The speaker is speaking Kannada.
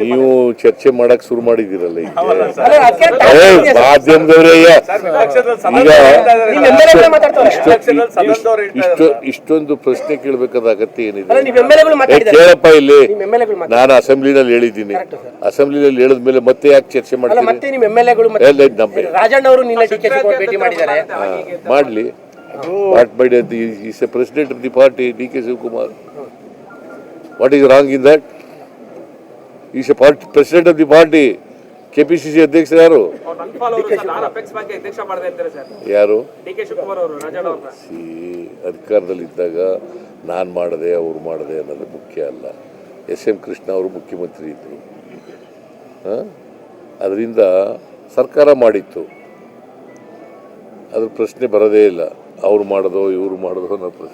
ನೀವು ಚರ್ಚೆ ಮಾಡಕ್ ಶುರು ಮಾಡಿದಿರಲ್ಲ ಮಾಧ್ಯಮದವರೇ ಇಷ್ಟೊಂದು ಪ್ರಶ್ನೆ ಕೇಳಬೇಕಾದ ಅಗತ್ಯ ಏನಿದೆ? ಕೇಳಪ್ಪ, ಇಲ್ಲಿ ನಾನು ಅಸೆಂಬ್ಲಿನಲ್ಲಿ ಹೇಳಿದ್ದೀನಿ. ಅಸೆಂಬ್ಲಿನಲ್ಲಿ ಹೇಳಿದ್ಮೇಲೆ ಮತ್ತೆ ಯಾಕೆ ಚರ್ಚೆ ಮಾಡ್ತೀನಿ? ಮಾಡ್ಲಿ. What by the is a president of the party, D.K. Shivakumar. What is wrong in that? He is a president of the party. KPCC ಅಧ್ಯಕ್ಷರು ಯಾರು? ಯಾರು? ಅಧಿಕಾರದಲ್ಲಿದ್ದಾಗ ನಾನು ಮಾಡಿದೆ, ಅವ್ರು ಮಾಡಿದೆ ಅನ್ನೋದು ಮುಖ್ಯ ಅಲ್ಲ. SM ಕೃಷ್ಣ ಅವರು ಮುಖ್ಯಮಂತ್ರಿ ಇದ್ದರು. ಅದರಿಂದ ಸರ್ಕಾರ ಮಾಡಿತ್ತು, ಅದ್ರ ಪ್ರಶ್ನೆ ಬರೋದೇ ಇಲ್ಲ. ಅವ್ರು ಮಾಡೋದು ಇವ್ರು ಮಾಡೋದು ಅನ್ನೋ ಪ್ರಶ್ನೆ.